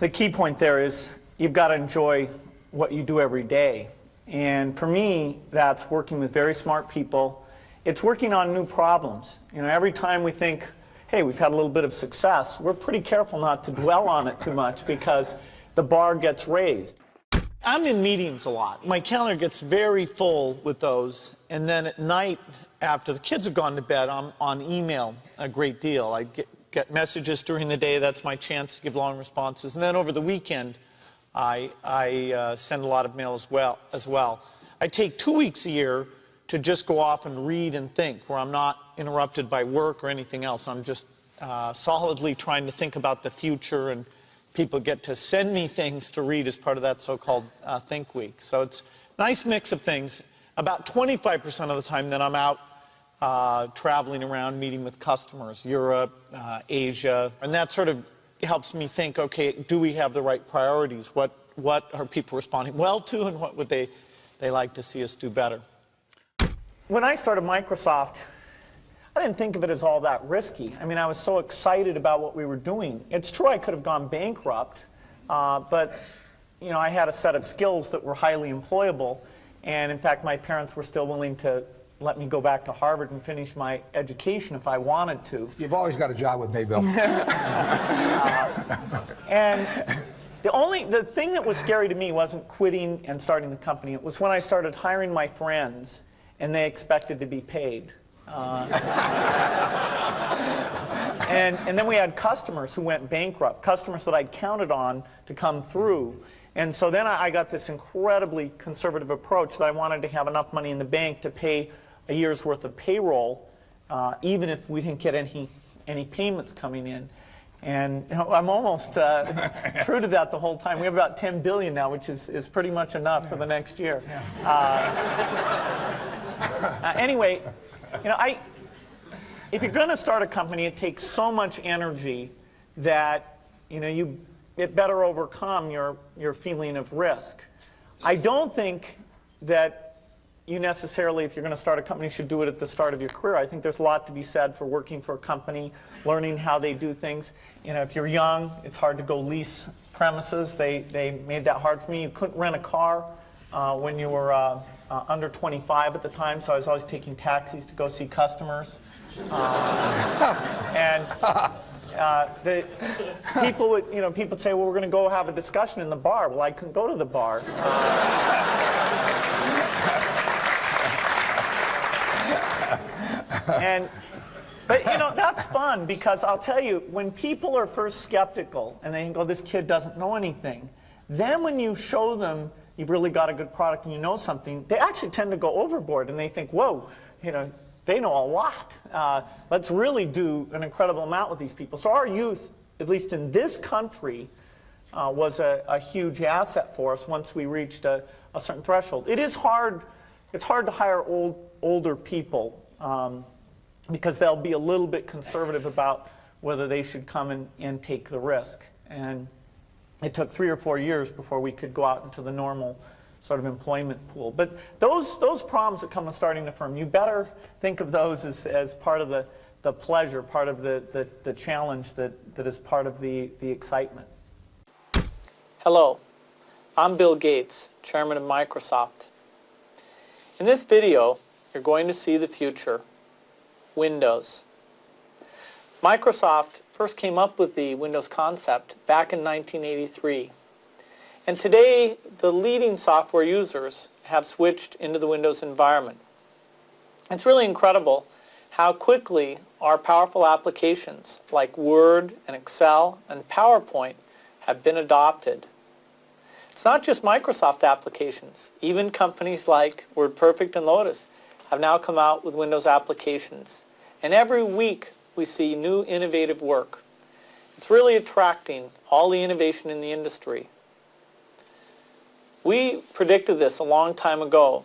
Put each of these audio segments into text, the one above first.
the key point there is you've got to enjoy what you do every day. And for me, that's working with very smart people. It's working on new problems. You know, every time we think, hey, we've had a little bit of success, we're pretty careful not to dwell on it too much because the bar gets raised. I'm in meetings a lot. My calendar gets very full with those. And then at night, after the kids have gone to bed, I'm on email a great deal. I get messages during the day. That's my chance to give long responses. And then over the weekend, I send a lot of mail as well. I take 2 weeks a year to just go off and read and think, where I'm not interrupted by work or anything else. I'm just solidly trying to think about the future, and people get to send me things to read as part of that so-called Think Week. So it's a nice mix of things. About 25% of the time that I'm out traveling around, meeting with customers, Europe, Asia, and that sort of helps me think, okay, do we have the right priorities? What are people responding well to, and what would they like to see us do better? When I started Microsoft, I didn't think of it as all that risky. I mean, I was so excited about what we were doing. It's true I could have gone bankrupt, but you know, I had a set of skills that were highly employable, and in fact, my parents were still willing to let me go back to Harvard and finish my education if I wanted to. You've always got a job with me, Bill. And the thing that was scary to me wasn't quitting and starting the company. It was when I started hiring my friends and they expected to be paid. And then we had customers who went bankrupt, customers that I'd counted on to come through. And so then I got this incredibly conservative approach that I wanted to have enough money in the bank to pay a year's worth of payroll, even if we didn't get any payments coming in. And you know, I'm almost true to that the whole time. We have about 10 billion now, which is pretty much enough for the next year. Anyway, you know, if you're going to start a company, it takes so much energy that you know it better overcome your feeling of risk. I don't think that you necessarily, if you're going to start a company, should do it at the start of your career. I think there's a lot to be said for working for a company, learning how they do things. You know, if you're young, it's hard to go lease premises. They made that hard for me. You couldn't rent a car when you were under 25 at the time, so I was always taking taxis to go see customers. And the people would, you know, people would say, well, we're going to go have a discussion in the bar. Well, I couldn't go to the bar. But you know, that's fun, because I'll tell you, when people are first skeptical and they go, this kid doesn't know anything, then when you show them you've really got a good product and you know something, they actually tend to go overboard and they think, whoa, you know, they know a lot. Let's really do an incredible amount with these people. So our youth, at least in this country, was a huge asset for us once we reached a certain threshold. It is hard. It's hard to hire older people because they'll be a little bit conservative about whether they should come and take the risk. And it took 3 or 4 years before we could go out into the normal sort of employment pool. But those problems that come with starting a firm, you better think of those as part of the pleasure, part of the challenge that is part of the excitement. Hello, I'm Bill Gates, Chairman of Microsoft. In this video, you're going to see the future, Windows. Microsoft first came up with the Windows concept back in 1983. And today, the leading software users have switched into the Windows environment. It's really incredible how quickly our powerful applications like Word and Excel and PowerPoint have been adopted. It's not just Microsoft applications. Even companies like WordPerfect and Lotus have now come out with Windows applications. And every week we see new innovative work. It's really attracting all the innovation in the industry. We predicted this a long time ago,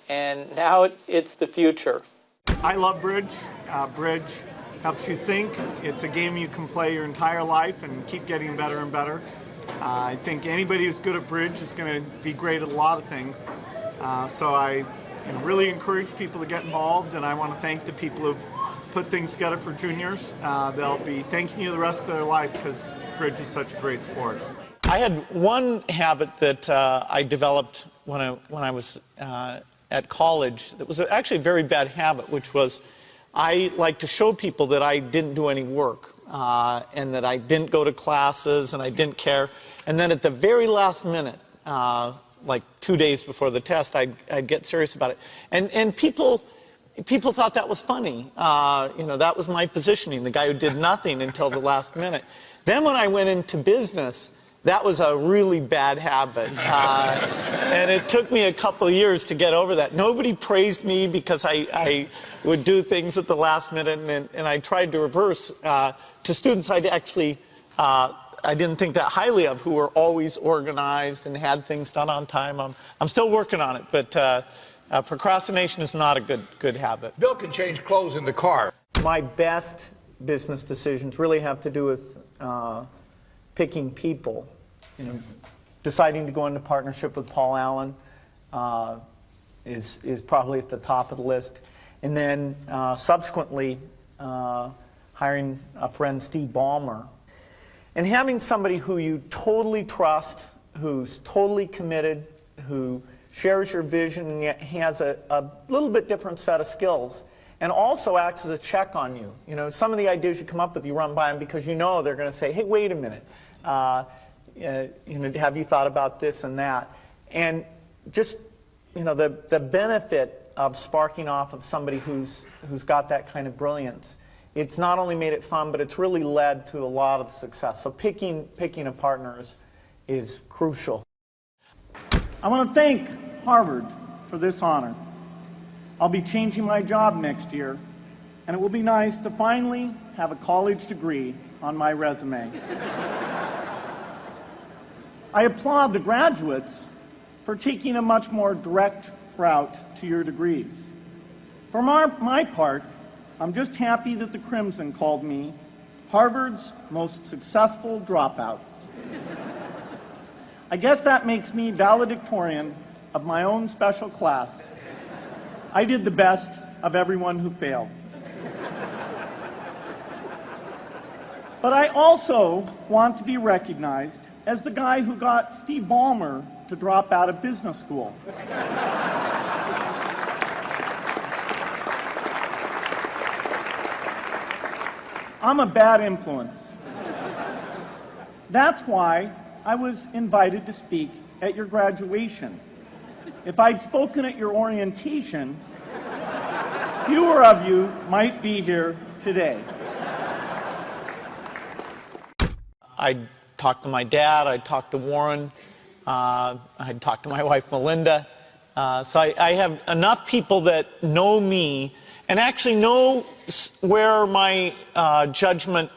and now it's the future. I love Bridge. Bridge helps you think. It's a game you can play your entire life and keep getting better and better. I think anybody who's good at Bridge is going to be great at a lot of things. So I really encourage people to get involved, and I want to thank the people who've put things together for juniors. They'll be thanking you the rest of their life, because bridge is such a great sport. I had one habit that I developed when I was at college that was actually a very bad habit, which was I like to show people that I didn't do any work and that I didn't go to classes and I didn't care. And then at the very last minute, like 2 days before the test, I'd get serious about it. And people thought that was funny. You know, that was my positioning, the guy who did nothing until the last minute. Then when I went into business, that was a really bad habit. And it took me a couple of years to get over that. Nobody praised me because I would do things at the last minute, and I tried to reverse to students I'd actually, I didn't think that highly of, who were always organized and had things done on time. I'm still working on it, but procrastination is not a good habit. Bill can change clothes in the car. My best business decisions really have to do with picking people. You know, deciding to go into partnership with Paul Allen is probably at the top of the list. And then subsequently hiring a friend, Steve Ballmer. And having somebody who you totally trust, who's totally committed, who shares your vision and yet has a little bit different set of skills, and also acts as a check on you. You know, some of the ideas you come up with, you run by them because you know they're going to say, hey, wait a minute. You know, have you thought about this and that? And just, you know, the benefit of sparking off of somebody who's got that kind of brilliance, it's not only made it fun, but it's really led to a lot of success. So picking a partner is crucial. I want to thank Harvard for this honor. I'll be changing my job next year, and it will be nice to finally have a college degree on my resume. I applaud the graduates for taking a much more direct route to your degrees. For my part, I'm just happy that the Crimson called me Harvard's most successful dropout. I guess that makes me valedictorian of my own special class. I did the best of everyone who failed. But I also want to be recognized as the guy who got Steve Ballmer to drop out of business school. I'm a bad influence. That's why I was invited to speak at your graduation. If I'd spoken at your orientation, fewer of you might be here today. I talked to my dad, I talked to Warren, I talked to my wife Melinda. So I have enough people that know me and actually know where my judgment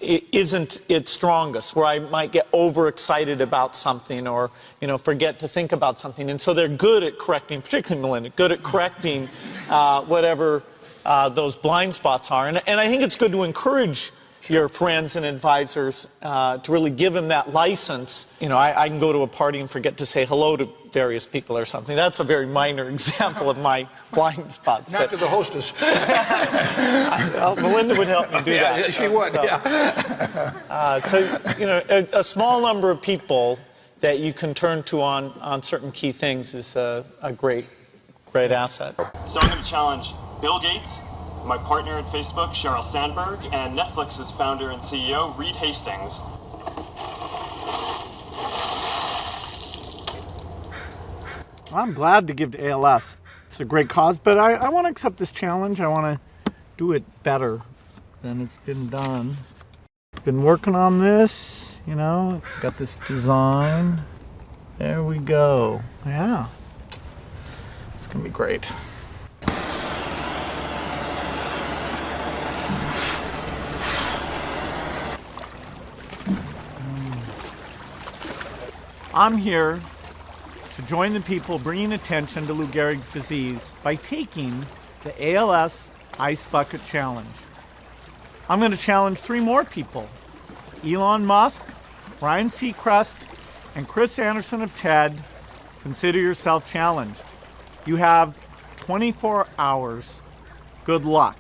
isn't its strongest, where I might get overexcited about something or, you know, forget to think about something. And so they're good at correcting, particularly Melinda, good at correcting whatever those blind spots are. And I think it's good to encourage your friends and advisors to really give them that license. You know, I can go to a party and forget to say hello to various people or something. That's a very minor example of my blind spots. Not to the hostess. Well, Melinda would help me do that. Yeah, she would, so, yeah. So, you know, a small number of people that you can turn to on certain key things is a great asset. So I'm going to challenge Bill Gates, my partner at Facebook, Sheryl Sandberg, and Netflix's founder and CEO, Reed Hastings. I'm glad to give to ALS. It's a great cause, but I want to accept this challenge. I want to do it better than it's been done. Been working on this, you know, got this design. There we go. Yeah. It's going to be great. I'm here to join the people bringing attention to Lou Gehrig's disease by taking the ALS Ice Bucket Challenge. I'm going to challenge 3 more people: Elon Musk, Ryan Seacrest, and Chris Anderson of TED. Consider yourself challenged. You have 24 hours. Good luck.